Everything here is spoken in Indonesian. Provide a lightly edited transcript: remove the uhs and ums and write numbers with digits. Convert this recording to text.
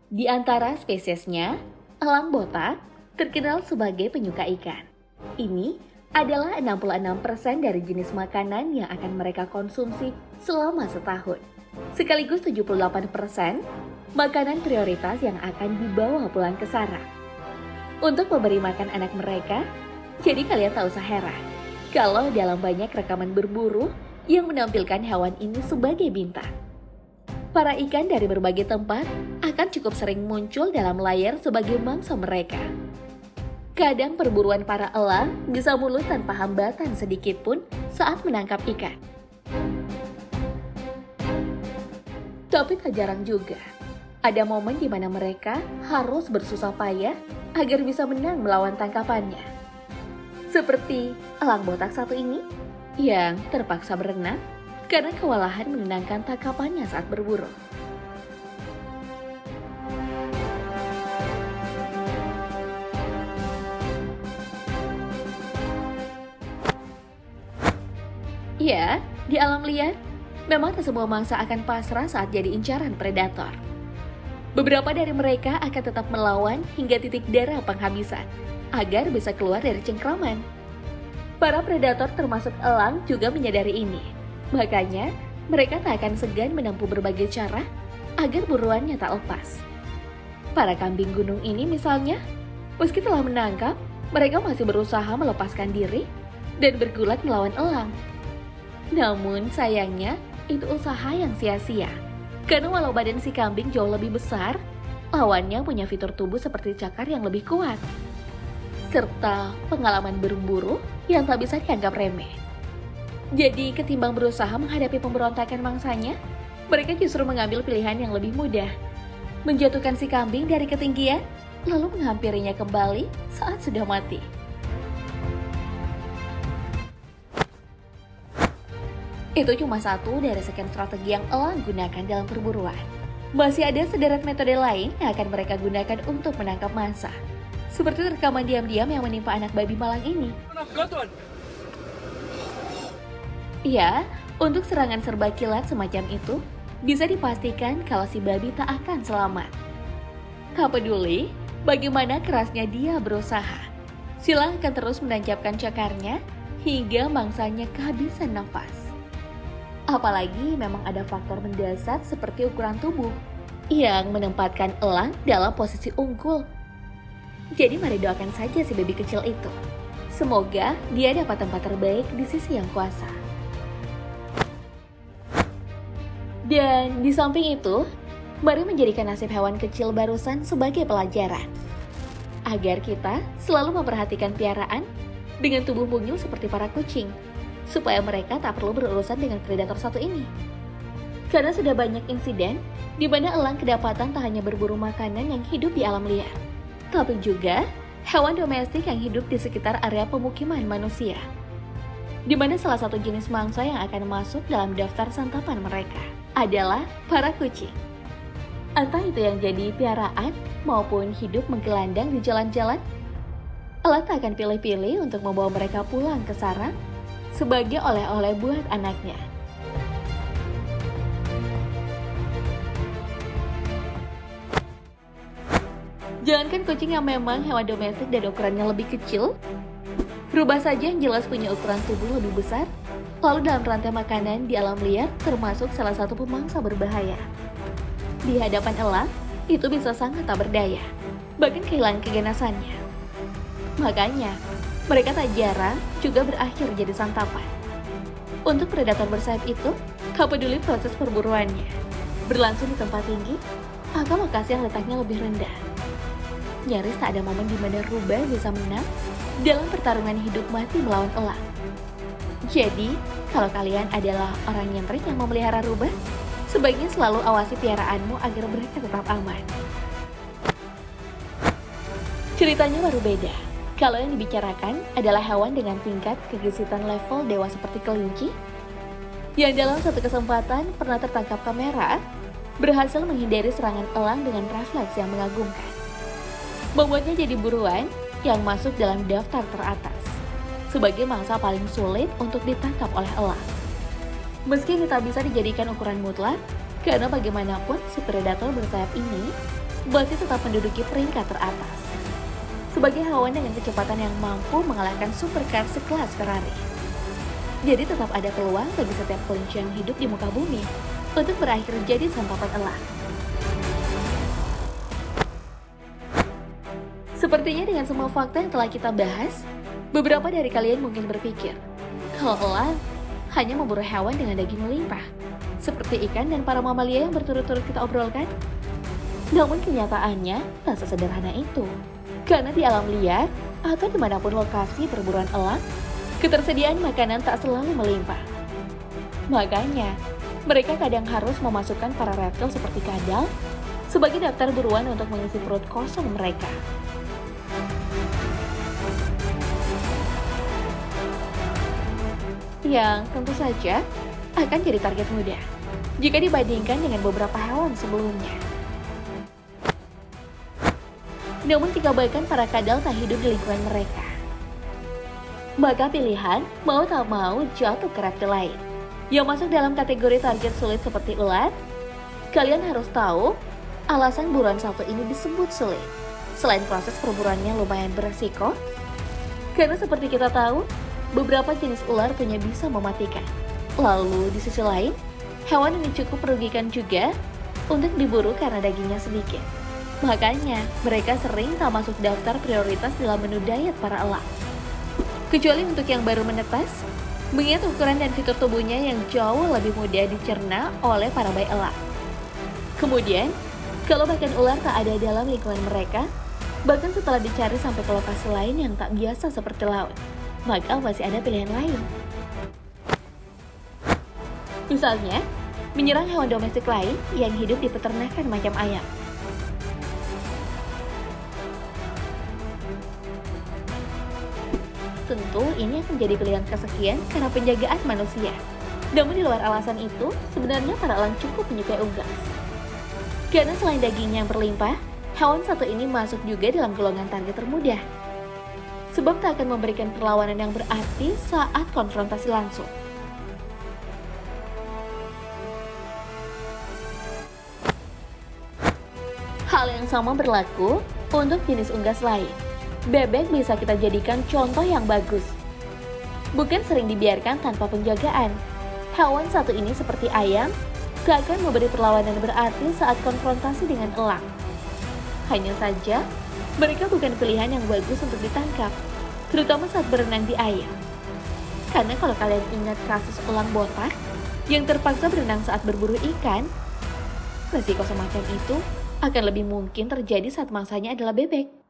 Di antara spesiesnya, elang botak terkenal sebagai penyuka ikan. Ini adalah 66% dari jenis makanan yang akan mereka konsumsi selama setahun. Sekaligus 78% makanan prioritas yang akan dibawa pulang ke sarang. Untuk memberi makan anak mereka, jadi kalian tak usah heran kalau dalam banyak rekaman berburu yang menampilkan hewan ini sebagai bintang. Para ikan dari berbagai tempat akan cukup sering muncul dalam layar sebagai mangsa mereka. Kadang perburuan para elang bisa mulus tanpa hambatan sedikit pun saat menangkap ikan. Tapi tak jarang juga, ada momen di mana mereka harus bersusah payah agar bisa menang melawan tangkapannya. Seperti elang botak satu ini yang terpaksa berenang karena kewalahan menenangkan tangkapannya saat berburu. Ya, di alam liar, memang tak semua mangsa akan pasrah saat jadi incaran predator. Beberapa dari mereka akan tetap melawan hingga titik darah penghabisan, agar bisa keluar dari cengkraman. Para predator termasuk elang juga menyadari ini. Makanya, mereka tak akan segan menempuh berbagai cara agar buruannya tak lepas. Para kambing gunung ini misalnya, meski telah menangkap, mereka masih berusaha melepaskan diri dan bergulat melawan elang. Namun sayangnya, itu usaha yang sia-sia. Karena walau badan si kambing jauh lebih besar, lawannya punya fitur tubuh seperti cakar yang lebih kuat. Serta pengalaman berburu yang tak bisa dianggap remeh. Jadi ketimbang berusaha menghadapi pemberontakan mangsanya, mereka justru mengambil pilihan yang lebih mudah. Menjatuhkan si kambing dari ketinggian, lalu menghampirinya kembali saat sudah mati. Itu cuma satu dari sekian strategi yang elang gunakan dalam perburuan. Masih ada sederet metode lain yang akan mereka gunakan untuk menangkap mangsa. Seperti rekaman diam-diam yang menimpa anak babi malang ini. Ya, untuk serangan serba kilat semacam itu, bisa dipastikan kalau si babi tak akan selamat. Tak peduli bagaimana kerasnya dia berusaha, Sila akan terus menancapkan cakarnya hingga mangsanya kehabisan nafas. Apalagi memang ada faktor mendasar seperti ukuran tubuh yang menempatkan elang dalam posisi unggul. Jadi mari doakan saja si babi kecil itu. Semoga dia dapat tempat terbaik di sisi yang kuasa. Dan di samping itu, mari menjadikan nasib hewan kecil barusan sebagai pelajaran. Agar kita selalu memperhatikan piaraan dengan tubuh mungil seperti para kucing, supaya mereka tak perlu berurusan dengan predator satu ini. Karena sudah banyak insiden di mana elang kedapatan tak hanya berburu makanan yang hidup di alam liar, tapi juga hewan domestik yang hidup di sekitar area pemukiman manusia. Di mana salah satu jenis mangsa yang akan masuk dalam daftar santapan mereka adalah para kucing. Entah itu yang jadi piaraan maupun hidup menggelandang di jalan-jalan, elang tak akan pilih-pilih untuk membawa mereka pulang ke sarang sebagai oleh-oleh buat anaknya. Jangankan kucing yang memang hewan domestik dan ukurannya lebih kecil, rubah saja yang jelas punya ukuran tubuh lebih besar, lalu dalam rantai makanan di alam liar termasuk salah satu pemangsa berbahaya. Di hadapan elang, itu bisa sangat tak berdaya, bahkan kehilangan keganasannya. Makanya, mereka tak jarang juga berakhir jadi santapan. Untuk predator bersayap itu, tak peduli proses perburuannya berlangsung di tempat tinggi atau lokasi yang letaknya lebih rendah. Nyaris tak ada momen di mana rubah bisa menang dalam pertarungan hidup mati melawan elang. Jadi, kalau kalian adalah orang nyentrik yang memelihara rubah, sebaiknya selalu awasi piaraanmu agar mereka tetap aman. Ceritanya baru beda. Kalau yang dibicarakan adalah hewan dengan tingkat kegesitan level dewa seperti kelinci, yang dalam satu kesempatan pernah tertangkap kamera, berhasil menghindari serangan elang dengan refleks yang mengagumkan. Membuatnya jadi buruan yang masuk dalam daftar teratas sebagai mangsa paling sulit untuk ditangkap oleh elang. Meski ini tak bisa dijadikan ukuran mutlak, karena bagaimanapun si predator bersayap ini masih tetap menduduki peringkat teratas. Sebagai hewan dengan kecepatan yang mampu mengalahkan supercar sekelas Ferrari. Jadi tetap ada peluang bagi setiap kelinci yang hidup di muka bumi untuk berakhir jadi santapan elang. Sepertinya dengan semua fakta yang telah kita bahas, beberapa dari kalian mungkin berpikir, kalau elang hanya memburu hewan dengan daging melimpah, seperti ikan dan para mamalia yang berturut-turut kita obrolkan. Namun kenyataannya tak sesederhana itu. Karena di alam liar, atau dimanapun lokasi perburuan elang, ketersediaan makanan tak selalu melimpah. Makanya, mereka kadang harus memasukkan para reptil seperti kadal sebagai daftar buruan untuk mengisi perut kosong mereka. Yang tentu saja akan jadi target mudah jika dibandingkan dengan beberapa hewan sebelumnya. Namun jika bahkan para kadal tak hidup di lingkungan mereka, maka pilihan mau tak mau jatuh ke reptil lain yang masuk dalam kategori target sulit seperti ular. Kalian harus tahu alasan buruan satu ini disebut sulit. Selain proses perburuannya lumayan beresiko, karena seperti kita tahu, beberapa jenis ular punya bisa mematikan. Lalu di sisi lain, hewan ini cukup merugikan juga untuk diburu karena dagingnya sedikit. Makanya, mereka sering tak masuk daftar prioritas dalam menu diet para elang. Kecuali untuk yang baru menetas, mengingat ukuran dan fitur tubuhnya yang jauh lebih mudah dicerna oleh para bayi elang. Kemudian, kalau bahkan ular tak ada dalam lingkungan mereka, bahkan setelah dicari sampai ke lokasi lain yang tak biasa seperti laut, maka masih ada pilihan lain. Misalnya, menyerang hewan domestik lain yang hidup di peternakan macam ayam. Tentu ini akan menjadi pilihan kesekian karena penjagaan manusia. Namun di luar alasan itu, sebenarnya para elang cukup menyukai unggas. Karena selain dagingnya yang berlimpah, hewan satu ini masuk juga dalam golongan target termudah. Sebab tak akan memberikan perlawanan yang berarti saat konfrontasi langsung. Hal yang sama berlaku untuk jenis unggas lain. Bebek bisa kita jadikan contoh yang bagus. Bukan sering dibiarkan tanpa penjagaan. Hewan satu ini seperti ayam, tak akan memberi perlawanan berarti saat konfrontasi dengan elang. Hanya saja, mereka bukan pilihan yang bagus untuk ditangkap, terutama saat berenang di air. Karena kalau kalian ingat kasus elang botak yang terpaksa berenang saat berburu ikan, resiko semacam itu akan lebih mungkin terjadi saat mangsanya adalah bebek.